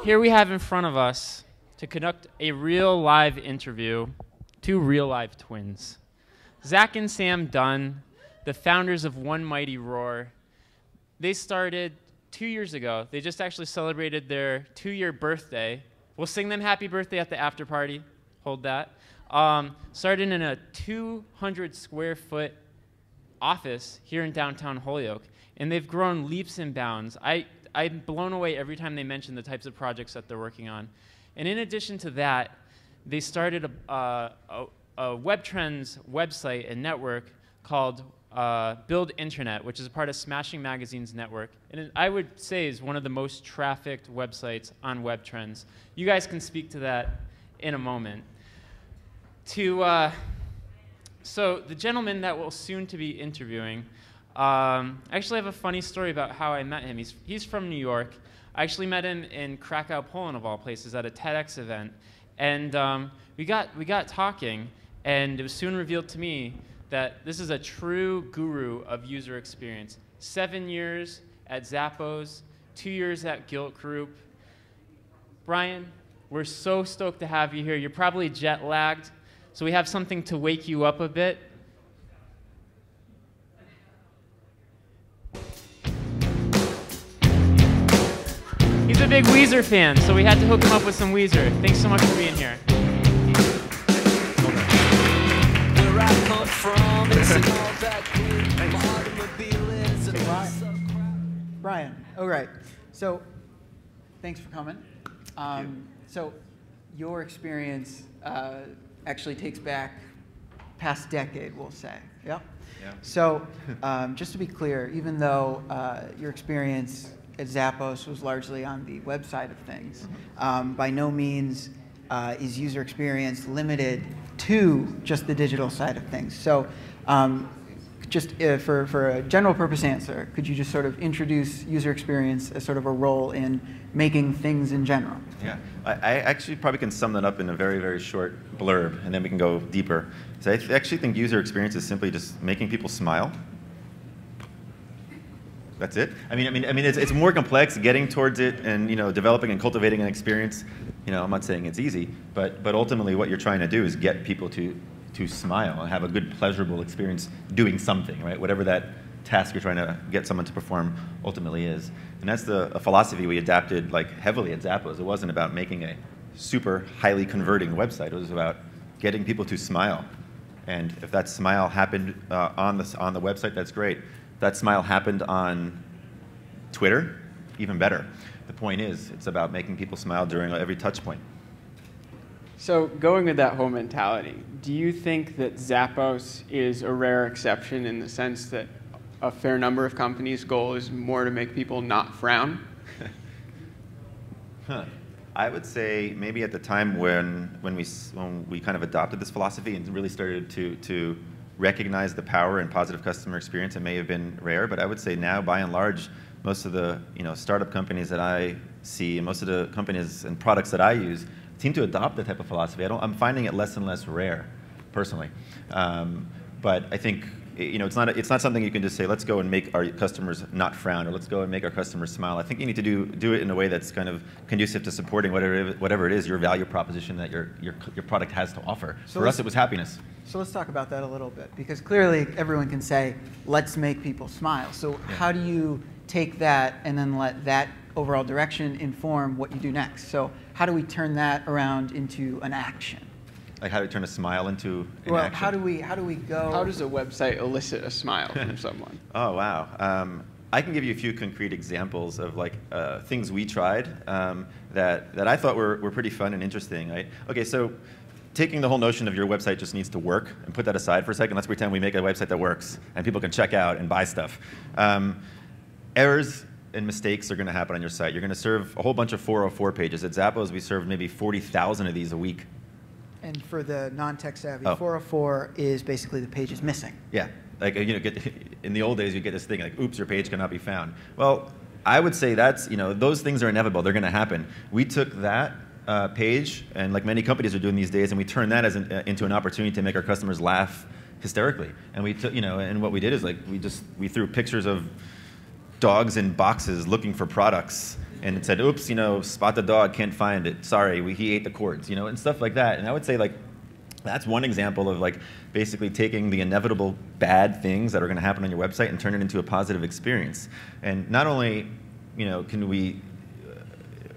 Here we have in front of us to conduct a real live interview, two real live twins. Zach and Sam Dunn, the founders of One Mighty Roar. They started 2 years ago. They just actually celebrated their 2-year birthday. We'll sing them happy birthday at the after party. Hold that. Started in a 200 square foot office here in downtown Holyoke, and they've grown leaps and bounds. I'm blown away every time they mention the types of projects that they're working on. And in addition to that, they started a web trends website and network called Build Internet, which is a part of Smashing Magazine's network. And I would say is one of the most trafficked websites on web trends. You guys can speak to that in a moment. So the gentleman that we'll soon to be interviewing, I actually have a funny story about how I met him. He's from New York. I actually met him in Krakow, Poland, of all places, at a TEDx event. And we got talking, and it was soon revealed to me that this is a true guru of user experience. 7 years at Zappos, 2 years at Gilt Group. Brian, we're so stoked to have you here. You're probably jet lagged, so we have something to wake you up a bit. He's a big Weezer fan, so we had to hook him up with some Weezer. Thanks so much for being here. Where I come from, it's all that Brian, all right. So, thanks for coming. So, your experience actually takes back past decade, we'll say. Yep. Yeah. So, just to be clear, even though your experience at Zappos was largely on the web side of things, by no means is user experience limited to just the digital side of things. So just for a general purpose answer, could you just sort of introduce user experience as sort of a role in making things in general? Yeah, I actually probably can sum that up in a very, very short blurb, and then we can go deeper. So I actually think user experience is simply just making people smile. That's it. I mean, it's more complex. Getting towards it, and developing and cultivating an experience. I'm not saying it's easy, but ultimately, what you're trying to do is get people to smile and have a good, pleasurable experience doing something, right? Whatever that task you're trying to get someone to perform ultimately is, and that's a philosophy we adapted heavily at Zappos. It wasn't about making a super highly converting website. It was about getting people to smile, and if that smile happened on the website, that's great. That smile happened on Twitter, even better. The point is, it's about making people smile during every touch point. So going with that whole mentality, do you think that Zappos is a rare exception in the sense that a fair number of companies' goal is more to make people not frown? I would say maybe at the time when we kind of adopted this philosophy and really started to recognize the power and positive customer experience, it may have been rare, but I would say now, by and large, most of the startup companies that I see and most of the companies and products that I use seem to adopt that type of philosophy. I'm finding it less and less rare, personally. But I think it's not something you can just say, let's go and make our customers not frown, or let's go and make our customers smile. I think you need to do it in a way that's kind of conducive to supporting whatever it is, your value proposition that your product has to offer. So for us, it was happiness. So let's talk about that a little bit, because clearly everyone can say, let's make people smile. So how do you take that and then let that overall direction inform what you do next? So how do we turn that around into an action? Like how do we turn a smile into an well, action? how do we go? How does a website elicit a smile from someone? Oh, wow. I can give you a few concrete examples of things we tried that I thought were pretty fun and interesting. Right? Okay, so taking the whole notion of your website just needs to work and put that aside for a second. Let's pretend we make a website that works and people can check out and buy stuff. Errors and mistakes are going to happen on your site. You're going to serve a whole bunch of 404 pages. At Zappos, we served maybe 40,000 of these a week. And for the non-tech savvy, 404 is basically the page is missing. Yeah, in the old days, you get this thing like, "Oops, your page cannot be found." Well, I would say those things are inevitable. They're going to happen. We took that page, and like many companies are doing these days, and we turned that into an opportunity to make our customers laugh hysterically. And we took, and what we did is we threw pictures of dogs in boxes looking for products and it said, oops, Spot the dog, can't find it. Sorry, he ate the cords, and stuff like that. And I would say, like, that's one example of, like, basically taking the inevitable bad things that are going to happen on your website and turn it into a positive experience. And not only, can we,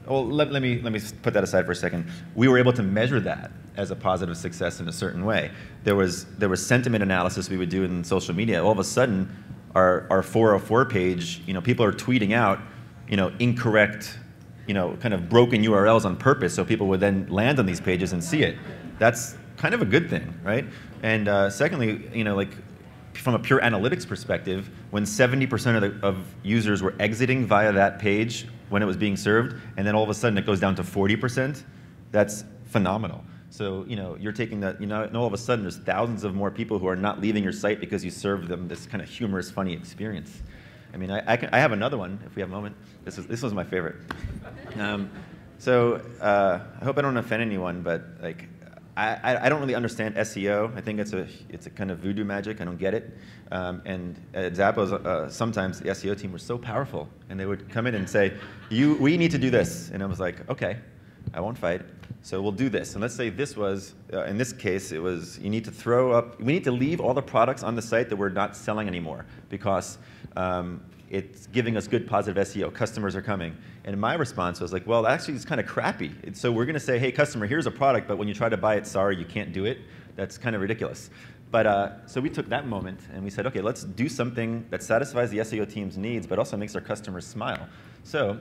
let me put that aside for a second. We were able to measure that as a positive success in a certain way. There was sentiment analysis we would do in social media. All of a sudden, our 404 page, people are tweeting out, incorrect, kind of broken URLs on purpose, so people would then land on these pages and see it. That's kind of a good thing, right? And secondly, like, from a pure analytics perspective, when 70% of users were exiting via that page when it was being served, and then all of a sudden it goes down to 40%, that's phenomenal. So, you're taking that, and all of a sudden there's thousands of more people who are not leaving your site because you served them this kind of humorous, funny experience. I mean, I have another one if we have a moment. This was my favorite. I hope I don't offend anyone, but, like, I don't really understand SEO. I think it's a kind of voodoo magic. I don't get it. And at Zappos, sometimes the SEO team was so powerful, and they would come in and say, we need to do this. And I was like, okay, I won't fight. So we'll do this. And let's say this was, in this case, it was, we need to leave all the products on the site that we're not selling anymore because it's giving us good positive SEO. Customers are coming. And my response was like, well, actually, it's kind of crappy. So we're going to say, hey, customer, here's a product, but when you try to buy it, sorry, you can't do it. That's kind of ridiculous. But so we took that moment and we said, okay, let's do something that satisfies the SEO team's needs, but also makes our customers smile. So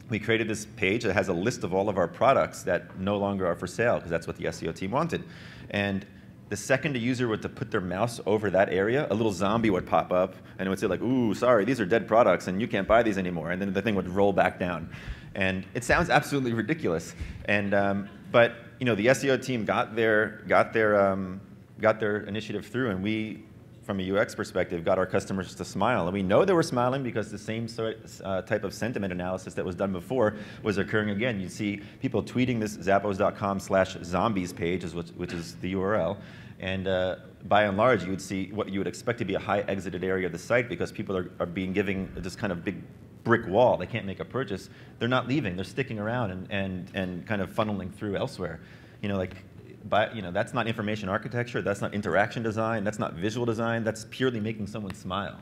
we created this page that has a list of all of our products that no longer are for sale, because that's what the SEO team wanted. And the second a user were to put their mouse over that area, a little zombie would pop up, and it would say, like, ooh, sorry, these are dead products, and you can't buy these anymore. And then the thing would roll back down. And it sounds absolutely ridiculous. And but the SEO team got their initiative through, and we, from a UX perspective, got our customers to smile. And we know they were smiling because the same type of sentiment analysis that was done before was occurring again. You see people tweeting this zappos.com/zombies page, which is the URL. And by and large, you would see what you would expect to be a high exited area of the site because people are being given this kind of big brick wall. They can't make a purchase. They're not leaving. They're sticking around and kind of funneling through elsewhere. That's not information architecture, that's not interaction design, that's not visual design, that's purely making someone smile.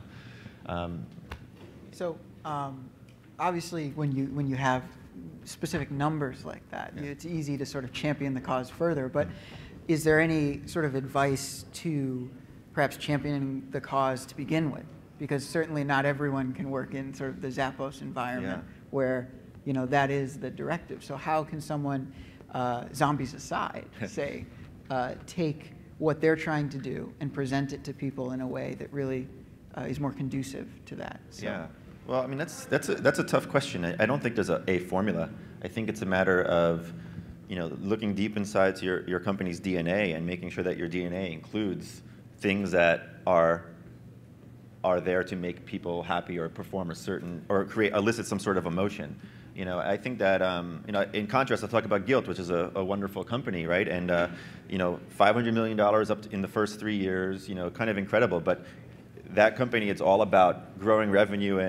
Obviously, when you have specific numbers like that, it's easy to sort of champion the cause further, but is there any sort of advice to perhaps championing the cause to begin with? Because certainly not everyone can work in sort of the Zappos environment where that is the directive. So how can someone, zombies aside, say, take what they're trying to do and present it to people in a way that really is more conducive to that? So. Yeah. Well, I mean, that's a tough question. I don't think there's a formula. I think it's a matter of looking deep inside to your company's DNA and making sure that your DNA includes things that are there to make people happy or perform a certain or elicit some sort of emotion. I think that, in contrast, I'll talk about Guilt, which is a wonderful company, right? And, $500 million up in the first 3 years, kind of incredible. But that company, it's all about growing revenue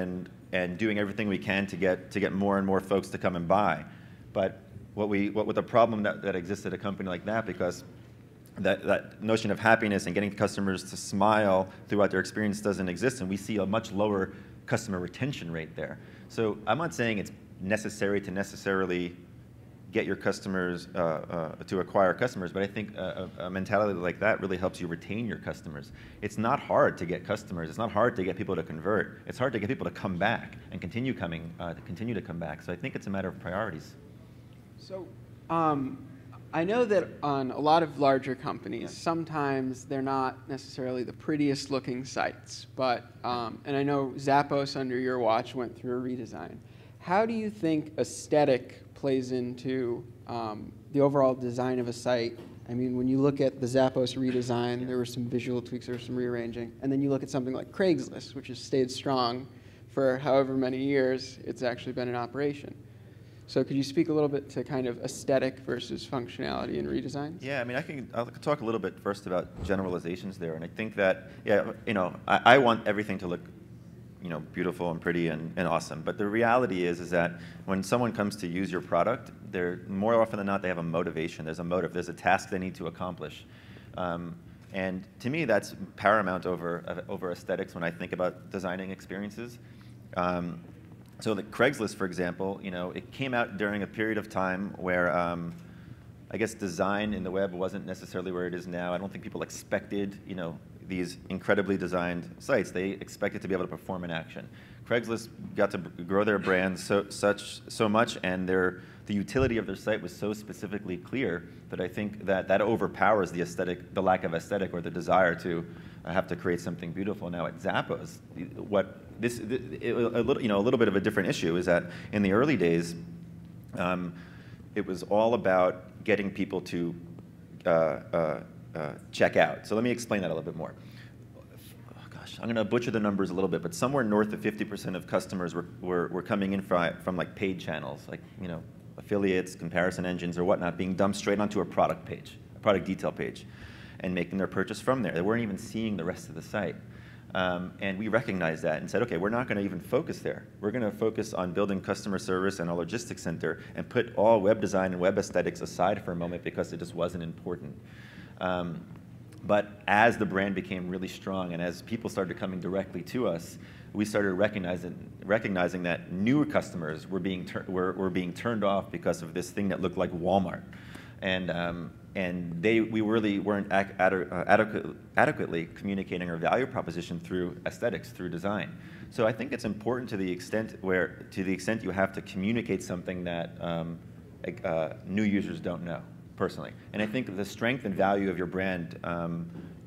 and doing everything we can to get more and more folks to come and buy. But what the problem that exists at a company like that, because that notion of happiness and getting customers to smile throughout their experience doesn't exist, and we see a much lower customer retention rate there. So I'm not saying it's necessary to necessarily get your customers to acquire customers, but I think a mentality like that really helps you retain your customers. It's not hard to get customers. It's not hard to get people to convert. It's hard to get people to come back and continue to come back. So I think it's a matter of priorities. So I know that on a lot of larger companies, sometimes they're not necessarily the prettiest looking sites, but and I know Zappos under your watch went through a redesign. How do you think aesthetic plays into the overall design of a site? I mean, when you look at the Zappos redesign, there were some visual tweaks, there was some rearranging, and then you look at something like Craigslist, which has stayed strong for however many years it's actually been in operation. So could you speak a little bit to kind of aesthetic versus functionality and redesigns? Yeah, I mean, I'll talk a little bit first about generalizations there, and I think that, I want everything to look, beautiful and pretty and awesome. But the reality is that when someone comes to use your product, they're more often than not they have a motivation. There's a motive. There's a task they need to accomplish. And to me, that's paramount over aesthetics when I think about designing experiences. So the Craigslist, for example, it came out during a period of time where I guess design in the web wasn't necessarily where it is now. I don't think people expected, these incredibly designed sites. They expected to be able to perform an action. Craigslist got to grow their brand so much, and the utility of their site was so specifically clear that I think that overpowers the lack of aesthetic or the desire to have to create something beautiful. Now at Zappos, a little bit of a different issue is that in the early days, it was all about getting people to check out. So let me explain that a little bit more. I'm going to butcher the numbers a little bit, but somewhere north of 50% of customers were coming in from like paid channels, like affiliates, comparison engines, or whatnot, being dumped straight onto a product page, a product detail page, and making their purchase from there. They weren't even seeing the rest of the site. And we recognized that and said, okay, we're not going to even focus there. We're going to focus on building customer service and a logistics center and put all web design and web aesthetics aside for a moment because it just wasn't important. But as the brand became really strong and as people started coming directly to us, we started recognizing that newer customers were being turned off because of this thing that looked like Walmart. And we really weren't adequately communicating our value proposition through aesthetics, through design. So I think it's important to the extent you have to communicate something that new users don't know, personally. And I think the strength and value of your brand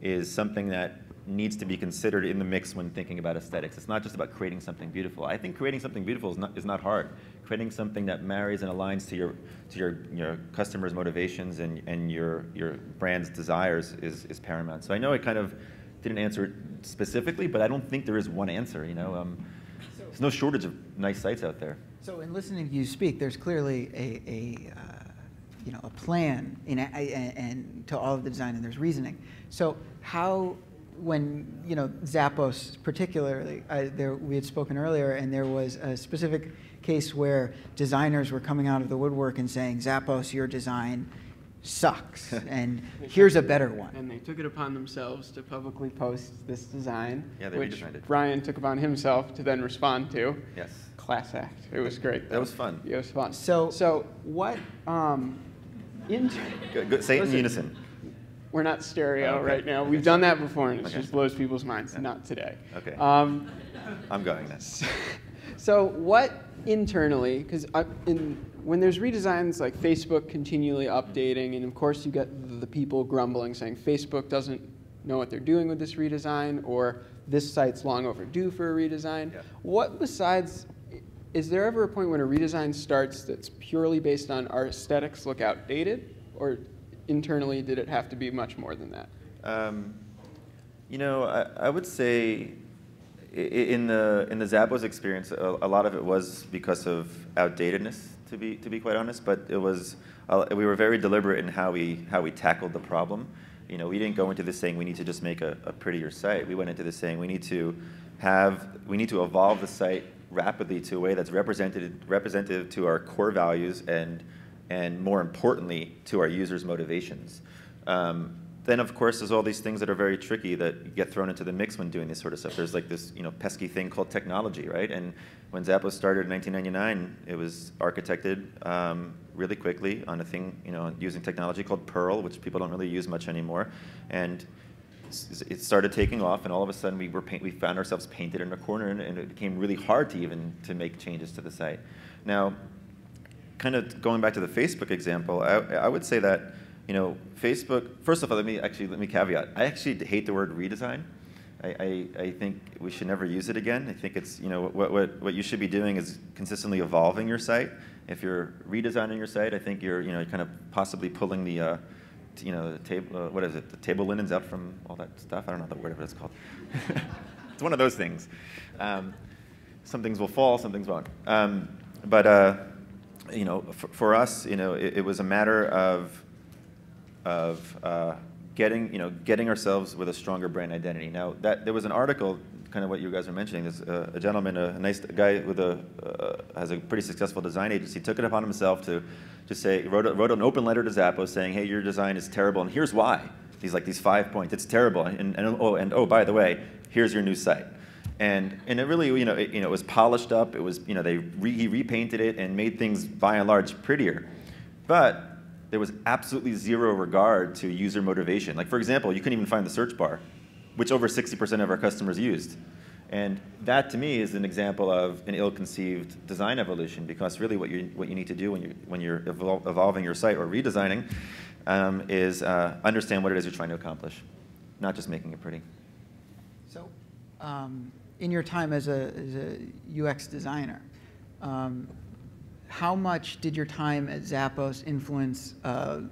is something that needs to be considered in the mix when thinking about aesthetics. It's not just about creating something beautiful. I think creating something beautiful is not hard. Creating something that marries and aligns to your customers' motivations and your brand's desires is paramount. So I know I kind of didn't answer it specifically, but I don't think there is one answer. There's no shortage of nice sites out there. So in listening to you speak, there's clearly a plan and to all of the design, and there's reasoning. So how, when Zappos particularly, we had spoken earlier, and there was a specific case where designers were coming out of the woodwork and saying, Zappos, your design sucks, and here's a better one. And they took it upon themselves to publicly post this design, which redesigned it. Brian took upon himself to then respond to. Yes. Class act. It was great. That was fun. It was fun. So what? Good. Say it in unison. We're not stereo okay. right now. We've done that before, and it just blows people's minds. Not today. Okay. I'm going then. So what internally, because when there's redesigns like Facebook continually updating, and of course you get the people grumbling saying Facebook doesn't know what they're doing with this redesign, or this site's long overdue for a redesign. Yeah. What besides, is there ever a point when a redesign starts that's purely based on our aesthetics look outdated, or internally did it have to be much more than that? I would say in the Zappos experience, a lot of it was because of outdatedness, to be quite honest. But it was we were very deliberate in how we tackled the problem. We didn't go into this saying we need to just make a prettier site. We went into this saying we need to evolve the site rapidly to a way that's representative to our core values and more importantly to our users' motivations. Then of course there's all these things that are very tricky that get thrown into the mix when doing this sort of stuff. There's like this pesky thing called technology, right? And when Zappos started in 1999, it was architected really quickly on a thing, using technology called Perl, which people don't really use much anymore. And it started taking off, and all of a sudden we found ourselves painted in a corner, and it became really hard to make changes to the site. Now, kind of going back to the Facebook example, I would say that Facebook. First of all, let me caveat. I actually hate the word redesign. I think we should never use it again. I think it's what you should be doing is consistently evolving your site. If you're redesigning your site, I think you're kind of possibly pulling the the table. What is it? The table linens out from all that stuff. I don't know the word of it. It's called. It's one of those things. Some things will fall, some things won't. For us, it was a matter of getting ourselves with a stronger brand identity. Now, there was an article kind of what you guys are mentioning. There's a gentleman, a nice guy with has a pretty successful design agency, took it upon himself to just say, wrote an open letter to Zappos saying, hey, your design is terrible, and here's why. These 5 points. It's terrible, and oh, by the way, here's your new site. And it really, it was polished up. It was, he repainted it and made things by and large prettier. But there was absolutely zero regard to user motivation. Like, for example, you couldn't even find the search bar, which over 60% of our customers used. And that, to me, is an example of an ill-conceived design evolution, because really what you need to do when you're evolving your site or redesigning is understand what it is you're trying to accomplish, not just making it pretty. So, in your time as a UX designer, how much did your time at Zappos influence,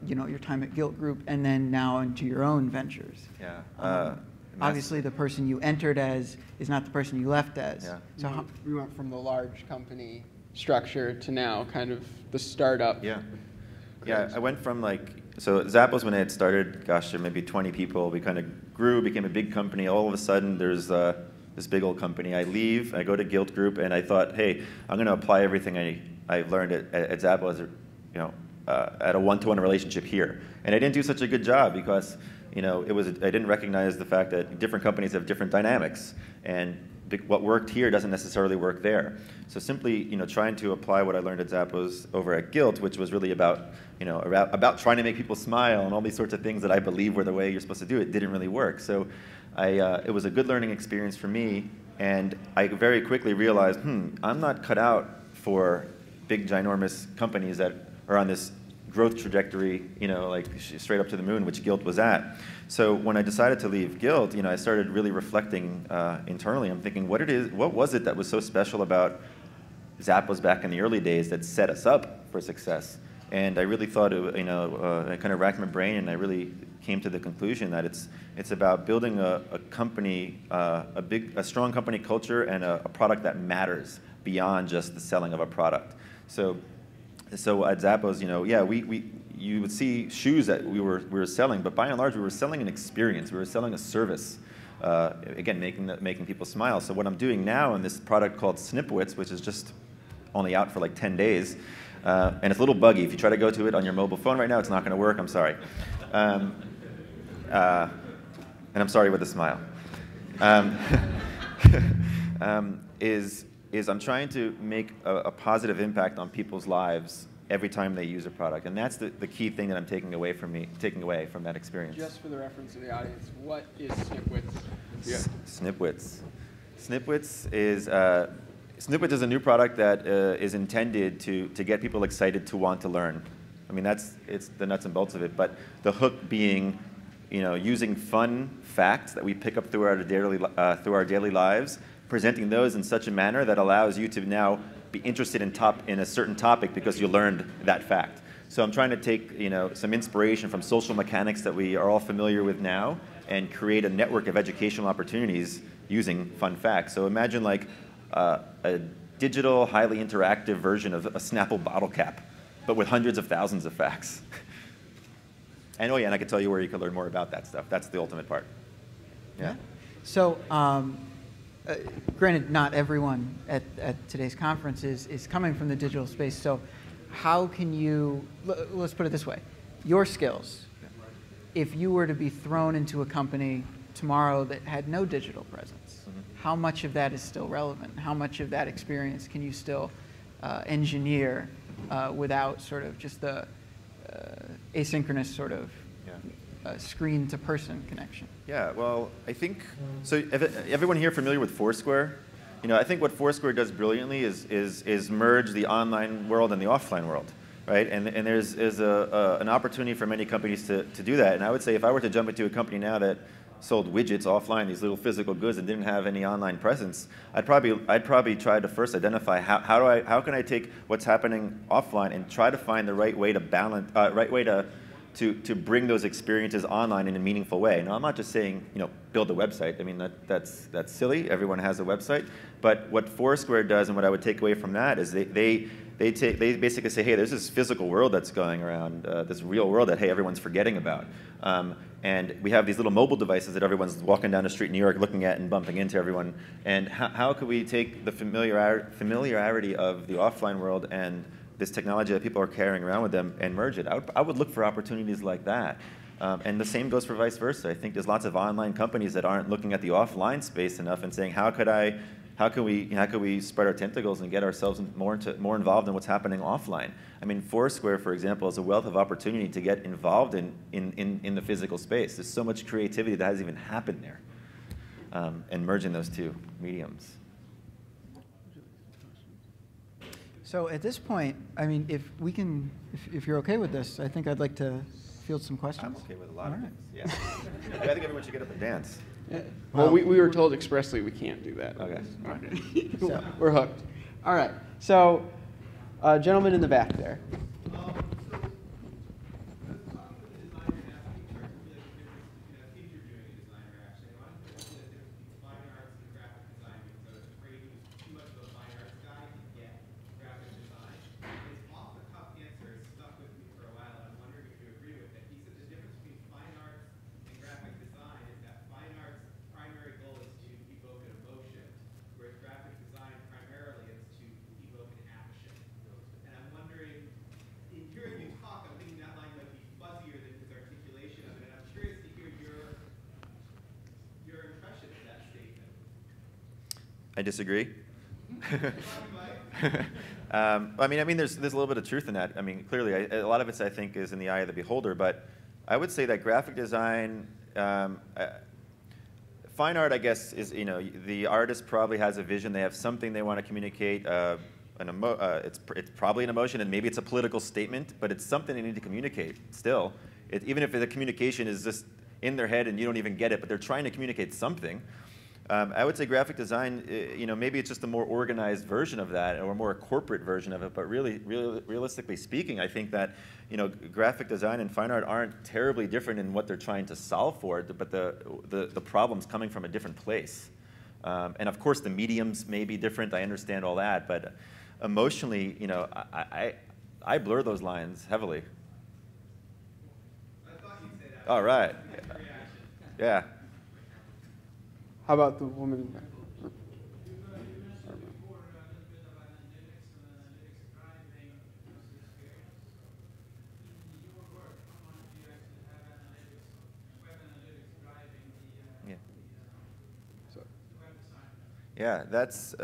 your time at Gilt Group, and then now into your own ventures? Yeah. Obviously, the person you entered as is not the person you left as. Yeah. So we went from the large company structure to now kind of the startup. Yeah. Yeah, I went from so Zappos, when it had started, gosh, there may be 20 people. We kind of grew, became a big company. All of a sudden, there's this big old company. I leave, I go to Gilt Group, and I thought, hey, I'm going to apply everything I've learned at Zappos, at a one-to-one relationship here. And I didn't do such a good job because, I didn't recognize the fact that different companies have different dynamics, and what worked here doesn't necessarily work there. So simply, trying to apply what I learned at Zappos over at Gilt, which was really about trying to make people smile and all these sorts of things that I believe were the way you're supposed to do it, didn't really work. So it was a good learning experience for me, and I very quickly realized, I'm not cut out for big, ginormous companies that are on this growth trajectory, straight up to the moon, which Gilt was at. So when I decided to leave Gilt, I started really reflecting internally. I'm thinking, what was it that was so special about Zappos back in the early days that set us up for success? And I really thought, I kind of racked my brain, and I really came to the conclusion that it's about building a company, a strong company culture, and a product that matters beyond just the selling of a product. So at Zappos, you would see shoes that we were selling, but by and large, we were selling an experience. We were selling a service. Again, making people smile. So what I'm doing now in this product called Snipwits, which is just only out for 10 days, and it's a little buggy. If you try to go to it on your mobile phone right now, it's not going to work. I'm sorry. And I'm sorry with a smile. Is I'm trying to make a positive impact on people's lives every time they use a product, and that's the key thing that I'm taking away from that experience. Just for the reference of the audience, what is Snipwits? Yeah. Snipwits is a new product that is intended to get people excited to want to learn. I mean, it's the nuts and bolts of it, but the hook being, using fun facts that we pick up through our daily lives, presenting those in such a manner that allows you to now be interested in a certain topic because you learned that fact. So I'm trying to take some inspiration from social mechanics that we are all familiar with now and create a network of educational opportunities using fun facts. So imagine a digital, highly interactive version of a Snapple bottle cap, but with hundreds of thousands of facts. And and I can tell you where you can learn more about that stuff. That's the ultimate part. Yeah. So, granted, not everyone at today's conference is coming from the digital space. So, how can you? Let's put it this way: your skills. If you were to be thrown into a company tomorrow that had no digital presence, how much of that is still relevant? How much of that experience can you still engineer without sort of just the asynchronous sort of screen-to-person connection? Yeah, well, I think, so everyone here familiar with Foursquare? I think what Foursquare does brilliantly is merge the online world and the offline world, right? And there's an opportunity for many companies to do that. And I would say if I were to jump into a company now that sold widgets offline, these little physical goods, and didn't have any online presence, I'd probably try to first identify how can I take what's happening offline and try to find the right way to balance, to bring those experiences online in a meaningful way. Now, I'm not just saying build a website. I mean that's silly. Everyone has a website. But what Foursquare does, and what I would take away from that, is they basically say, hey, there's this physical world that's going around, this real world that, hey, everyone's forgetting about. And we have these little mobile devices that everyone's walking down the street in New York looking at and bumping into everyone. And how could we take the familiarity of the offline world and this technology that people are carrying around with them and merge it? I would look for opportunities like that. And the same goes for vice versa. I think there's lots of online companies that aren't looking at the offline space enough and saying, how can we spread our tentacles and get ourselves more involved in what's happening offline? I mean, Foursquare, for example, is a wealth of opportunity to get involved in the physical space. There's so much creativity that hasn't even happened there, and merging those two mediums. So at this point, I mean, if you're okay with this, I think I'd like to field some questions. I'm okay with a lot of things. Yeah. I think everyone should get up and dance. Yeah. Well, we were told expressly we can't do that. Okay. So, We're hooked. All right. So, gentleman in the back there. I disagree. I mean, there's a little bit of truth in that. I mean, clearly, a lot of it, I think, is in the eye of the beholder. But I would say that graphic design, fine art, I guess, is, the artist probably has a vision. They have something they want to communicate. It's probably an emotion, and maybe it's a political statement, but it's something they need to communicate still. Even if the communication is just in their head and you don't even get it, but they're trying to communicate something. I would say graphic design, maybe it's just a more organized version of that, or a more corporate version of it. But realistically speaking, I think that graphic design and fine art aren't terribly different in what they're trying to solve for, but the problem's coming from a different place. And of course, the mediums may be different. I understand all that, but emotionally, I blur those lines heavily. I thought you'd say that. All right. Yeah. How about the woman in the back? Yeah, it's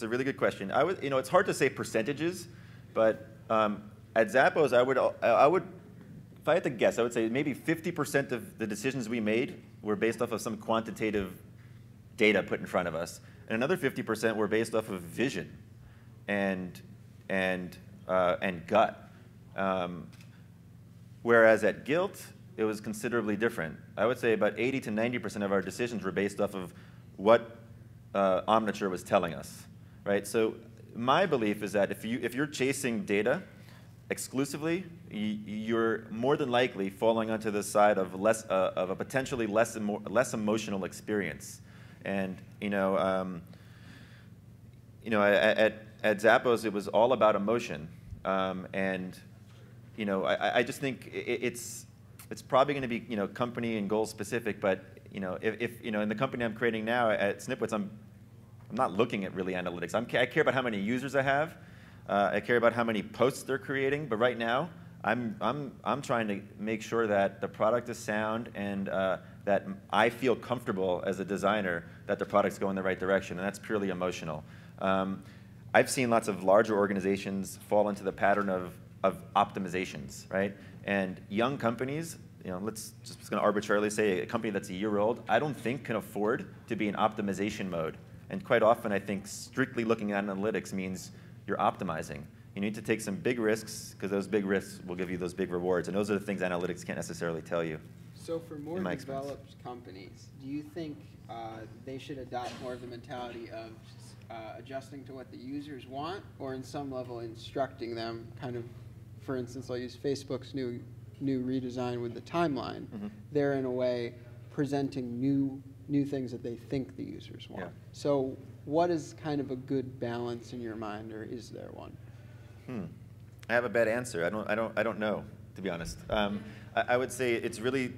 a really good question. It's hard to say percentages, but at Zappos, I would, if I had to guess, I would say maybe 50% of the decisions we made were based off of some quantitative data put in front of us, and another 50% were based off of vision and gut. Whereas at Gilt, it was considerably different. I would say about 80 to 90% of our decisions were based off of what Omniture was telling us, right? So my belief is that if you're chasing data exclusively, you're more than likely falling onto the side of a potentially less emotional experience. And at Zappos, it was all about emotion, and I just think it's probably going to be company and goal specific. But if in the company I'm creating now at Snipwits, I'm not looking at really analytics. I care about how many users I have. I care about how many posts they're creating, but right now, I'm trying to make sure that the product is sound and that I feel comfortable as a designer that the product's going in the right direction, and that's purely emotional. I've seen lots of larger organizations fall into the pattern of optimizations, right? And young companies, let's just going to arbitrarily say a company that's a year old, I don't think can afford to be in optimization mode. And quite often, I think strictly looking at analytics means you're optimizing. You need to take some big risks, because those big risks will give you those big rewards. And those are the things analytics can't necessarily tell you. So for more developed companies, do you think they should adopt more of the mentality of adjusting to what the users want, or in some level instructing them, kind of, for instance, I'll use Facebook's new redesign with the timeline. Mm-hmm. They're in a way presenting new things that they think the users want. Yeah. So what is kind of a good balance in your mind, or is there one? I have a bad answer. I don't know, to be honest. I would say it's really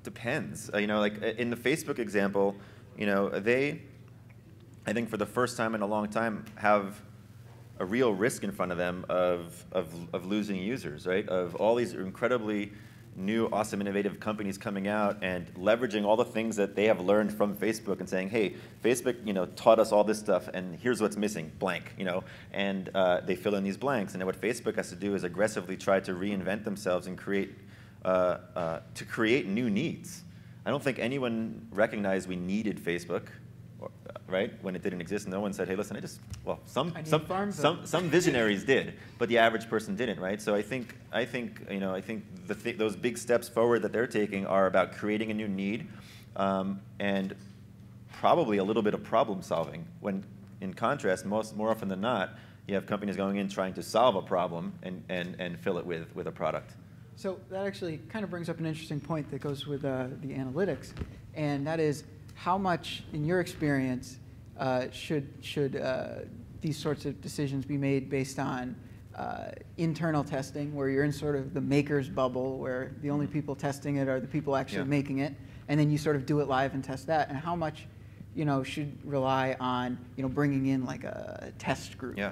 depends. Like in the Facebook example, they, I think for the first time in a long time, have a real risk in front of them of losing users, right? Of all these incredibly new, awesome, innovative companies coming out and leveraging all the things that they have learned from Facebook and saying, hey, Facebook, taught us all this stuff, and here's what's missing, blank, and they fill in these blanks. And then what Facebook has to do is aggressively try to reinvent themselves and create new needs. I don't think anyone recognized we needed Facebook, right? When it didn't exist, no one said, hey, listen, some visionaries did, but the average person didn't, right? So I think those big steps forward that they're taking are about creating a new need, and probably a little bit of problem solving. When, in contrast, more often than not, you have companies going in trying to solve a problem and fill it with a product. So that actually kind of brings up an interesting point that goes with the analytics, and that is how much, in your experience, should these sorts of decisions be made based on internal testing, where you're in sort of the maker's bubble, where the only people testing it are the people actually making it, and then you sort of do it live and test that, and how much should rely on bringing in like a test group? Yeah.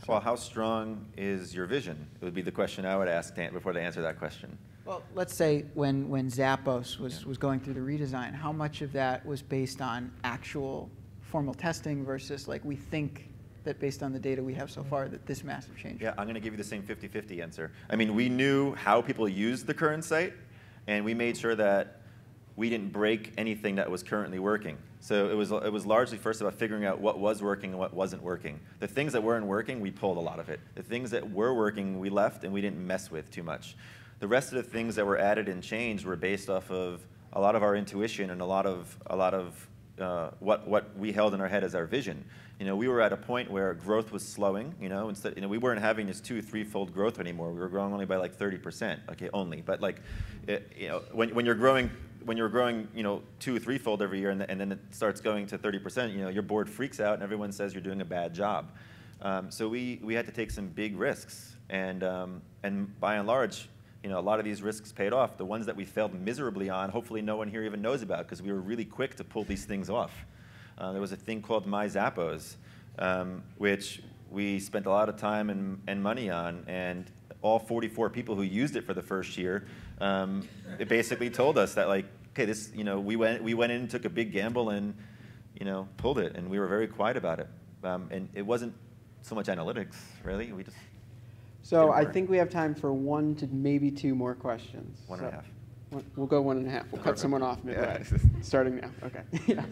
Well, how strong is your vision? It would be the question I would ask before they answer that question. Well, let's say when Zappos was going through the redesign, how much of that was based on actual formal testing versus like we think that based on the data we have so far that this massive change? Yeah, I'm going to give you the same 50-50 answer. I mean, we knew how people used the current site, and we made sure that we didn't break anything that was currently working. So it was largely first about figuring out what was working and what wasn't working. The things that weren't working, we pulled a lot of it. The things that were working, we left and we didn't mess with too much. The rest of the things that were added and changed were based off of a lot of our intuition and a lot of what we held in our head as our vision. We were at a point where growth was slowing. Instead, we weren't having this 2-3-fold growth anymore. We were growing only by like 30%. Okay, only, but like, when you're growing. When you're growing, 2-3-fold every year, and then it starts going to 30%, your board freaks out, and everyone says you're doing a bad job. So we had to take some big risks, and by and large, a lot of these risks paid off. The ones that we failed miserably on, hopefully no one here even knows about, because we were really quick to pull these things off. There was a thing called My Zappos, which we spent a lot of time and money on, and all 44 people who used it for the first year, it basically told us that, like, okay, this, we went in and took a big gamble and, pulled it, and we were very quiet about it. And it wasn't so much analytics, really. We just. So I think we have time for 1 to maybe 2 more questions. 1.5. We'll go 1.5. We'll cut someone off midway. Yeah. Starting now. Okay. Yeah.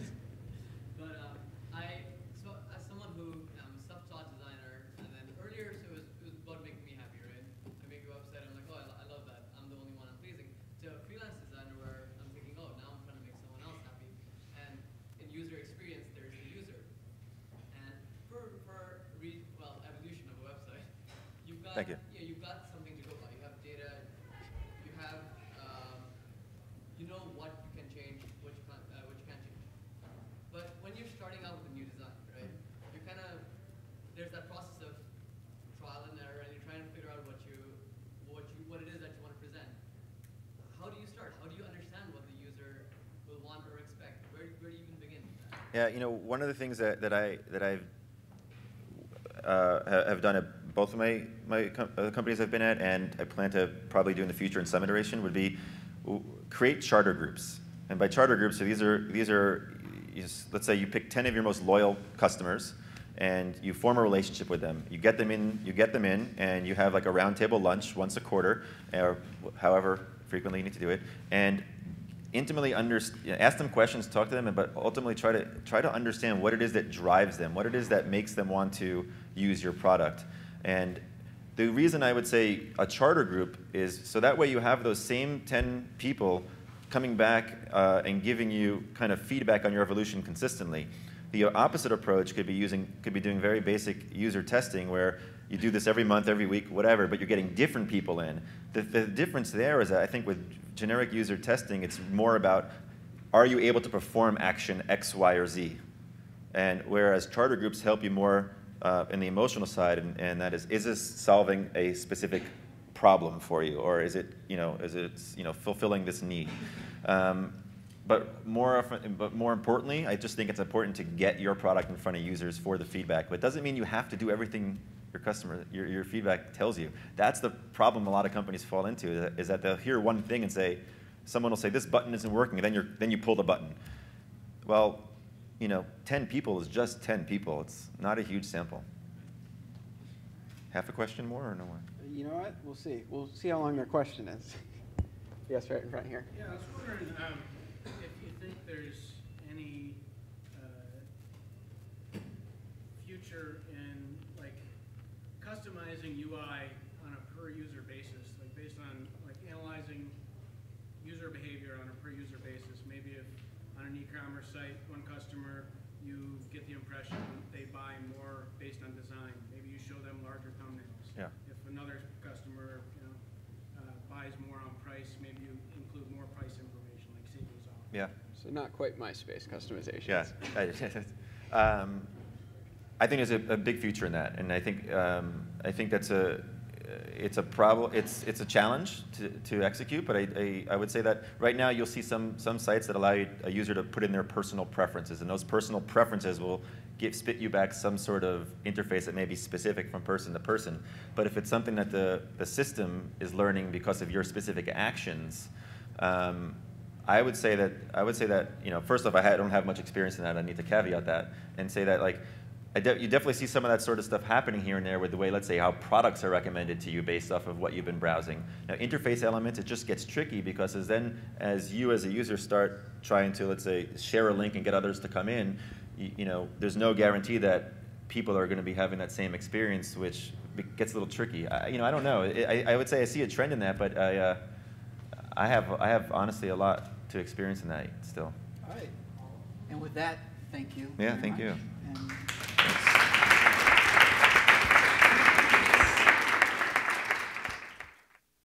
Thank you. Yeah, you've got something to go by. You have data. You have, what you can change, what you can't change. But when you're starting out with a new design, right? You're there's that process of trial and error, and you're trying to figure out what it is that you want to present. How do you start? How do you understand what the user will want or expect? Where do you even begin with that? Yeah, one of the things that I've have done at both of my companies I've been at, and I plan to probably do in the future in some iteration, would be create charter groups. And by charter groups, so these are let's say you pick 10 of your most loyal customers, and you form a relationship with them. You get them in, and you have like a roundtable lunch once a quarter, or however frequently you need to do it, and intimately ask them questions, talk to them, but ultimately try to understand what it is that drives them, what it is that makes them want to use your product. And the reason I would say a charter group is so that way you have those same 10 people coming back and giving you kind of feedback on your evolution consistently. The opposite approach could be doing very basic user testing, where you do this every month, every week, whatever, but you're getting different people in. The difference there is that I think with generic user testing, it's more about, are you able to perform action X, Y, or Z? And whereas charter groups help you more in the emotional side, and that is this solving a specific problem for you, or is it fulfilling this need? But more importantly, I just think it's important to get your product in front of users for the feedback. But it doesn't mean you have to do everything your feedback tells you. That's the problem a lot of companies fall into, is that they'll hear one thing and say, someone will say, this button isn't working, and then you pull the button. Well, 10 people is just 10 people. It's not a huge sample. Half a question more or no more? You know what? We'll see. We'll see how long their question is. Yes, right in front here. Yeah, I was wondering if you think there's any future in customizing UI on a per user basis, based on analyzing user behavior on a per user basis. Maybe if on an e-commerce site, one customer, you get the impression they buy more based on design. Maybe you show them larger thumbnails. Yeah. If another customer buys more on price, maybe you include more price information, like savings off. Yeah. So not quite MySpace customization. Yeah. I think there's a big future in that, and I think that's it's a problem. It's a challenge to execute, but I would say that right now you'll see some sites that allow a user to put in their personal preferences, and those personal preferences will spit you back some sort of interface that may be specific from person to person. But if it's something that the system is learning because of your specific actions, I would say that first off, I don't have much experience in that. I need to caveat that and say that you definitely see some of that sort of stuff happening here and there with the way, let's say, how products are recommended to you based off of what you've been browsing. Now, interface elements, it just gets tricky because as you as a user start trying to, let's say, share a link and get others to come in, there's no guarantee that people are going to be having that same experience, which gets a little tricky. I don't know. I would say I see a trend in that, but I have honestly a lot to experience in that still. All right. And with that, thank you. Yeah, very thank much. you. And